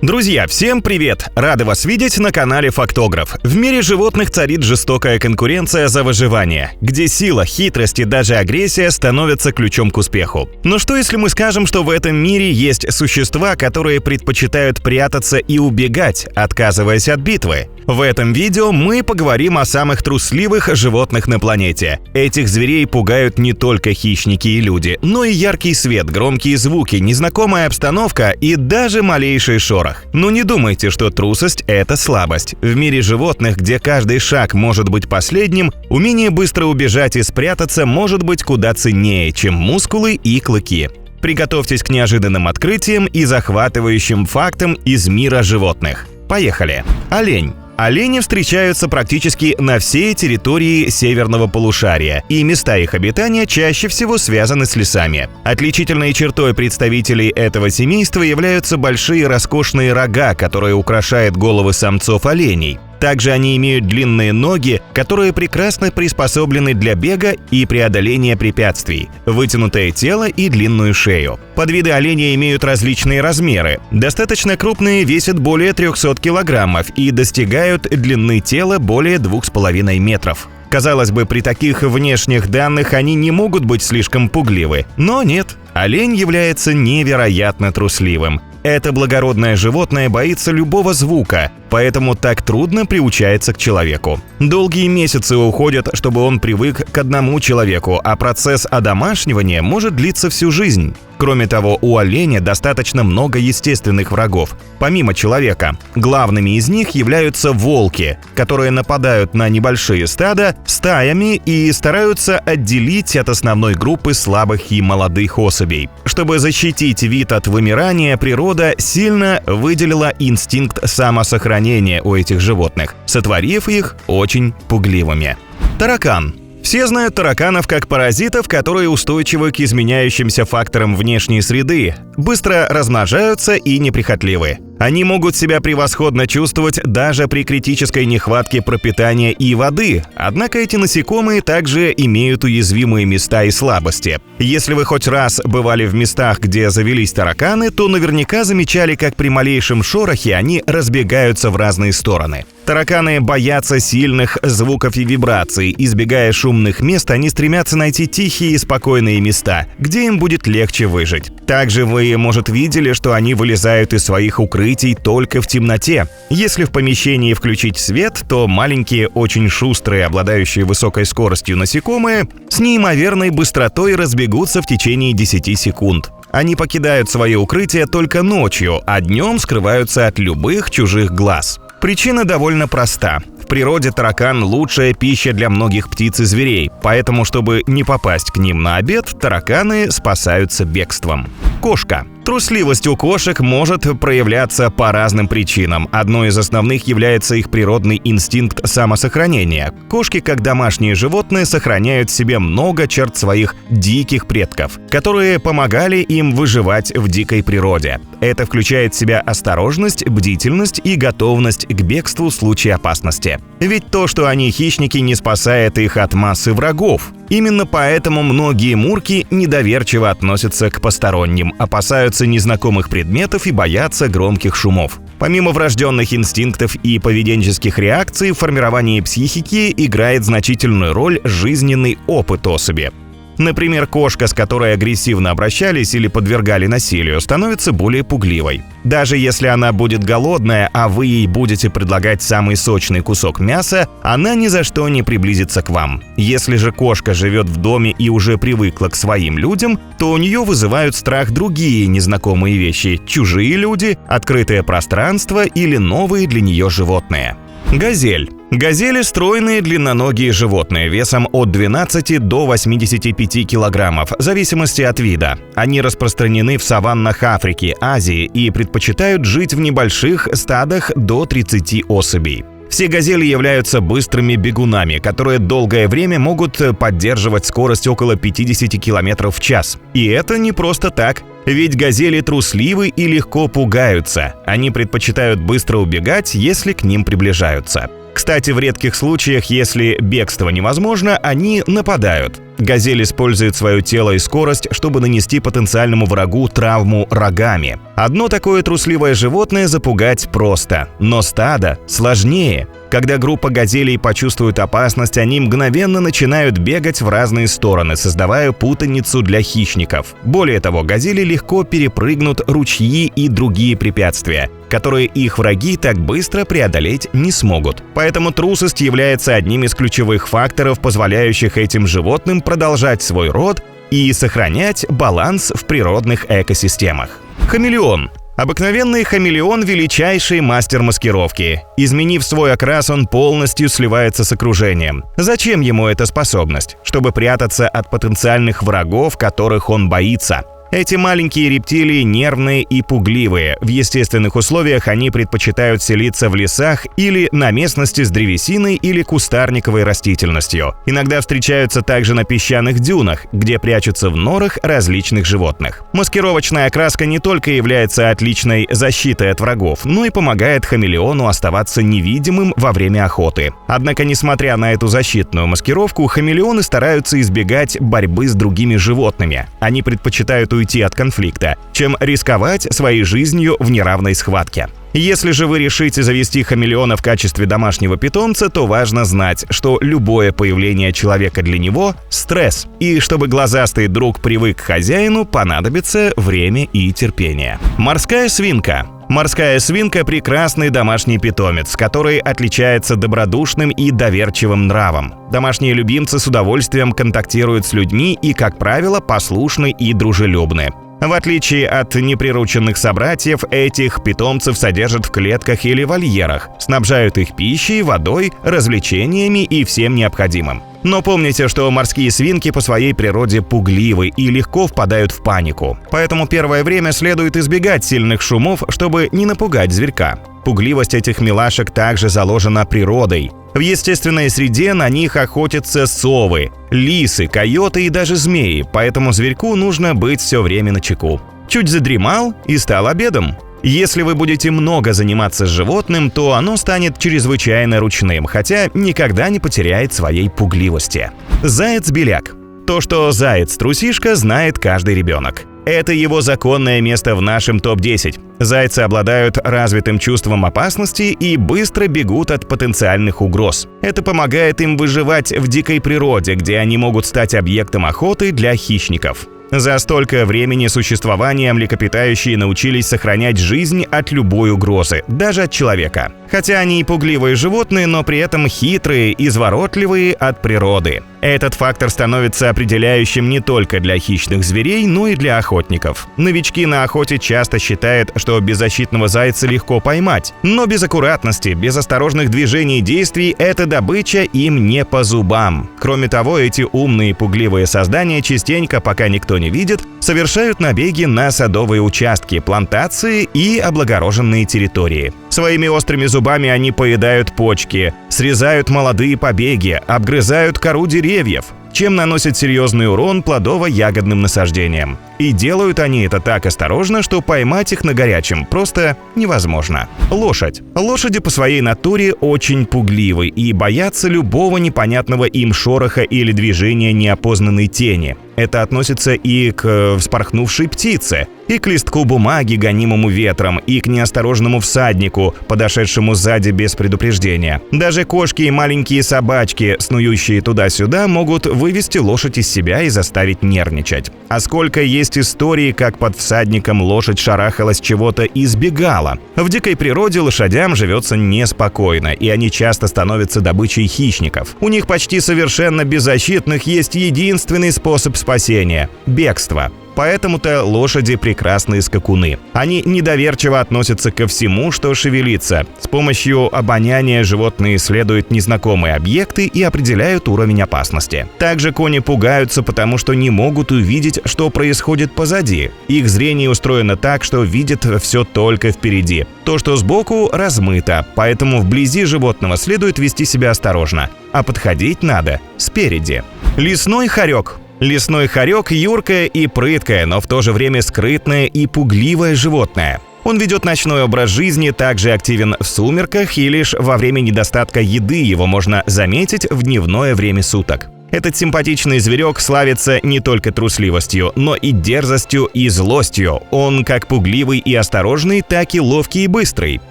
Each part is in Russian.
Друзья, всем привет! Рады вас видеть на канале Фактограф. В мире животных царит жестокая конкуренция за выживание, где сила, хитрость и даже агрессия становятся ключом к успеху. Но что если мы скажем, что в этом мире есть существа, которые предпочитают прятаться и убегать, отказываясь от битвы? В этом видео мы поговорим о самых трусливых животных на планете. Этих зверей пугают не только хищники и люди, но и яркий свет, громкие звуки, незнакомая обстановка и даже малейший шорох. Но не думайте, что трусость – это слабость. В мире животных, где каждый шаг может быть последним, умение быстро убежать и спрятаться может быть куда ценнее, чем мускулы и клыки. Приготовьтесь к неожиданным открытиям и захватывающим фактам из мира животных. Поехали! Олень. Олени встречаются практически на всей территории северного полушария, и места их обитания чаще всего связаны с лесами. Отличительной чертой представителей этого семейства являются большие роскошные рога, которые украшают головы самцов оленей. Также они имеют длинные ноги, которые прекрасно приспособлены для бега и преодоления препятствий, вытянутое тело и длинную шею. Подвиды оленей имеют различные размеры. Достаточно крупные весят более 300 килограммов и достигают длины тела более 2,5 метров. Казалось бы, при таких внешних данных они не могут быть слишком пугливы. Но нет, олень является невероятно трусливым. Это благородное животное боится любого звука, поэтому так трудно приучается к человеку. Долгие месяцы уходят, чтобы он привык к одному человеку, а процесс одомашнивания может длиться всю жизнь. Кроме того, у оленя достаточно много естественных врагов, помимо человека. Главными из них являются волки, которые нападают на небольшие стада стаями и стараются отделить от основной группы слабых и молодых особей. Чтобы защитить вид от вымирания, природа сильно выделила инстинкт самосохранения у этих животных, сотворив их очень пугливыми. Таракан. Все знают тараканов как паразитов, которые устойчивы к изменяющимся факторам внешней среды, быстро размножаются и неприхотливы. Они могут себя превосходно чувствовать даже при критической нехватке пропитания и воды, однако эти насекомые также имеют уязвимые места и слабости. Если вы хоть раз бывали в местах, где завелись тараканы, то наверняка замечали, как при малейшем шорохе они разбегаются в разные стороны. Тараканы боятся сильных звуков и вибраций. Избегая шумных мест, они стремятся найти тихие и спокойные места, где им будет легче выжить. Также вы, может, видели, что они вылезают из своих укрытий только в темноте. Если в помещении включить свет, то маленькие, очень шустрые, обладающие высокой скоростью насекомые с неимоверной быстротой разбегутся в течение 10 секунд. Они покидают свои укрытия только ночью, а днем скрываются от любых чужих глаз. Причина довольно проста. В природе таракан – лучшая пища для многих птиц и зверей, поэтому, чтобы не попасть к ним на обед, тараканы спасаются бегством. Кошка. Трусливость у кошек может проявляться по разным причинам. Одной из основных является их природный инстинкт самосохранения. Кошки, как домашние животные, сохраняют в себе много черт своих диких предков, которые помогали им выживать в дикой природе. Это включает в себя осторожность, бдительность и готовность к бегству в случае опасности. Ведь то, что они хищники, не спасает их от массы врагов. Именно поэтому многие мурки недоверчиво относятся к посторонним, опасаются незнакомых предметов и боятся громких шумов. Помимо врожденных инстинктов и поведенческих реакций, в формировании психики играет значительную роль жизненный опыт особи. Например, кошка, с которой агрессивно обращались или подвергали насилию, становится более пугливой. Даже если она будет голодная, а вы ей будете предлагать самый сочный кусок мяса, она ни за что не приблизится к вам. Если же кошка живет в доме и уже привыкла к своим людям, то у нее вызывают страх другие незнакомые вещи – чужие люди, открытое пространство или новые для нее животные. Газель. Газели – стройные длинноногие животные весом от 12 до 85 килограммов, в зависимости от вида. Они распространены в саваннах Африки, Азии и предпочитают жить в небольших стадах до 30 особей. Все газели являются быстрыми бегунами, которые долгое время могут поддерживать скорость около 50 км в час. И это не просто так. Ведь газели трусливы и легко пугаются. Они предпочитают быстро убегать, если к ним приближаются. Кстати, в редких случаях, если бегство невозможно, они нападают. Газель использует свое тело и скорость, чтобы нанести потенциальному врагу травму рогами. Одно такое трусливое животное запугать просто, но стадо сложнее. Когда группа газелей почувствует опасность, они мгновенно начинают бегать в разные стороны, создавая путаницу для хищников. Более того, газели легко перепрыгнут ручьи и другие препятствия, которые их враги так быстро преодолеть не смогут. Поэтому трусость является одним из ключевых факторов, позволяющих этим животным продолжать свой род и сохранять баланс в природных экосистемах. Хамелеон. Обыкновенный хамелеон – величайший мастер маскировки. Изменив свой окрас, он полностью сливается с окружением. Зачем ему эта способность? Чтобы прятаться от потенциальных врагов, которых он боится. Эти маленькие рептилии нервные и пугливые. В естественных условиях они предпочитают селиться в лесах или на местности с древесиной или кустарниковой растительностью. Иногда встречаются также на песчаных дюнах, где прячутся в норах различных животных. Маскировочная окраска не только является отличной защитой от врагов, но и помогает хамелеону оставаться невидимым во время охоты. Однако, несмотря на эту защитную маскировку, хамелеоны стараются избегать борьбы с другими животными. Они предпочитают уйти от конфликта, чем рисковать своей жизнью в неравной схватке. Если же вы решите завести хамелеона в качестве домашнего питомца, то важно знать, что любое появление человека для него – стресс, и чтобы глазастый друг привык к хозяину, понадобится время и терпение. Морская свинка. Морская свинка – прекрасный домашний питомец, который отличается добродушным и доверчивым нравом. Домашние любимцы с удовольствием контактируют с людьми и, как правило, послушны и дружелюбны. В отличие от неприрученных собратьев, этих питомцев содержат в клетках или вольерах, снабжают их пищей, водой, развлечениями и всем необходимым. Но помните, что морские свинки по своей природе пугливы и легко впадают в панику. Поэтому первое время следует избегать сильных шумов, чтобы не напугать зверька. Пугливость этих милашек также заложена природой. В естественной среде на них охотятся совы, лисы, койоты и даже змеи, поэтому зверьку нужно быть все время начеку. Чуть задремал и стал обедом. Если вы будете много заниматься с животным, то оно станет чрезвычайно ручным, хотя никогда не потеряет своей пугливости. Заяц-беляк. То, что заяц-трусишка, знает каждый ребенок. Это его законное место в нашем топ-10. Зайцы обладают развитым чувством опасности и быстро бегут от потенциальных угроз. Это помогает им выживать в дикой природе, где они могут стать объектом охоты для хищников. За столько времени существования млекопитающие научились сохранять жизнь от любой угрозы, даже от человека. Хотя они и пугливые животные, но при этом хитрые, изворотливые от природы. Этот фактор становится определяющим не только для хищных зверей, но и для охотников. Новички на охоте часто считают, что беззащитного зайца легко поймать, но без аккуратности, без осторожных движений и действий эта добыча им не по зубам. Кроме того, эти умные пугливые создания частенько, пока никто не видит, совершают набеги на садовые участки, плантации и облагороженные территории. Своими острыми зубами они поедают почки, срезают молодые побеги, обгрызают кору деревьев, чем наносят серьезный урон плодово-ягодным насаждениям. И делают они это так осторожно, что поймать их на горячем просто невозможно. Лошадь. Лошади по своей натуре очень пугливы и боятся любого непонятного им шороха или движения неопознанной тени. Это относится и к вспорхнувшей птице, и к листку бумаги, гонимому ветром, и к неосторожному всаднику, подошедшему сзади без предупреждения. Даже кошки и маленькие собачки, снующие туда-сюда, могут вывести лошадь из себя и заставить нервничать. А сколько есть историй, как под всадником лошадь шарахалась чего-то и сбегала. В дикой природе лошадям живется неспокойно, и они часто становятся добычей хищников. У них почти совершенно беззащитных есть единственный способ спасения – бегство. Поэтому-то лошади прекрасные скакуны. Они недоверчиво относятся ко всему, что шевелится. С помощью обоняния животные исследуют незнакомые объекты и определяют уровень опасности. Также кони пугаются, потому что не могут увидеть, что происходит позади. Их зрение устроено так, что видит все только впереди. То, что сбоку, размыто, поэтому вблизи животного следует вести себя осторожно, а подходить надо спереди. Лесной хорек. Лесной хорек – юркое и прыткое, но в то же время скрытное и пугливое животное. Он ведет ночной образ жизни, также активен в сумерках, и лишь во время недостатка еды его можно заметить в дневное время суток. Этот симпатичный зверек славится не только трусливостью, но и дерзостью и злостью. Он как пугливый и осторожный, так и ловкий и быстрый.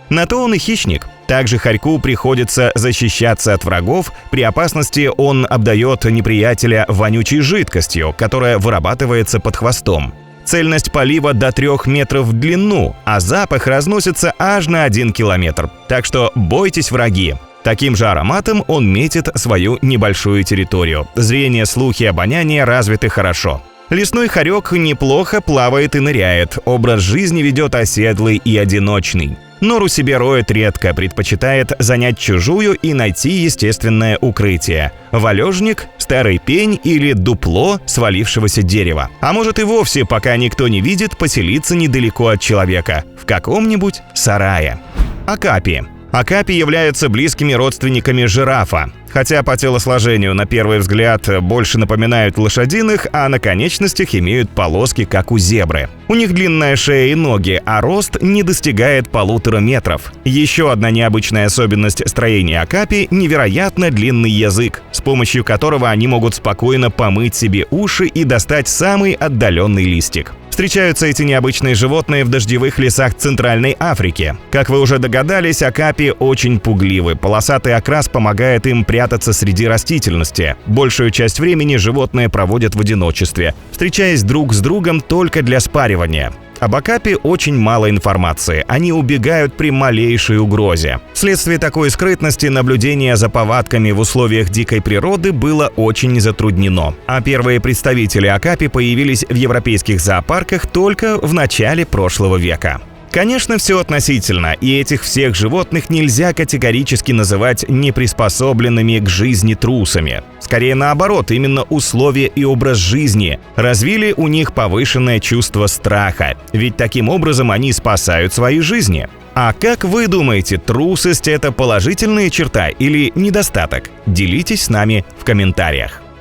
На то он и хищник. Также хорьку приходится защищаться от врагов. При опасности он обдает неприятеля вонючей жидкостью, которая вырабатывается под хвостом. Цельность полива до 3 метров в длину, а запах разносится аж на 1 километр. Так что бойтесь, враги. Таким же ароматом он метит свою небольшую территорию. Зрение, слух и обоняние развиты хорошо. Лесной хорек неплохо плавает и ныряет. Образ жизни ведет оседлый и одиночный. Нору себе роет редко, предпочитает занять чужую и найти естественное укрытие. Валежник, старый пень или дупло свалившегося дерева. А может и вовсе, пока никто не видит, поселиться недалеко от человека, в каком-нибудь сарае. Окапи. Окапи являются близкими родственниками жирафа. Хотя по телосложению на первый взгляд больше напоминают лошадиных, а на конечностях имеют полоски, как у зебры. У них длинная шея и ноги, а рост не достигает 1,5 метра. Еще одна необычная особенность строения окапи – невероятно длинный язык, с помощью которого они могут спокойно помыть себе уши и достать самый отдаленный листик. Встречаются эти необычные животные в дождевых лесах Центральной Африки. Как вы уже догадались, окапи очень пугливы. Полосатый окрас помогает им прятаться среди растительности. Большую часть времени животные проводят в одиночестве, встречаясь друг с другом только для спаривания. Об окапи очень мало информации, они убегают при малейшей угрозе. Вследствие такой скрытности наблюдение за повадками в условиях дикой природы было очень затруднено. А первые представители окапи появились в европейских зоопарках только в начале прошлого века. Конечно, все относительно, и этих всех животных нельзя категорически называть неприспособленными к жизни трусами. Скорее наоборот, именно условия и образ жизни развили у них повышенное чувство страха, ведь таким образом они спасают свои жизни. А как вы думаете, трусость – это положительная черта или недостаток? Делитесь с нами в комментариях.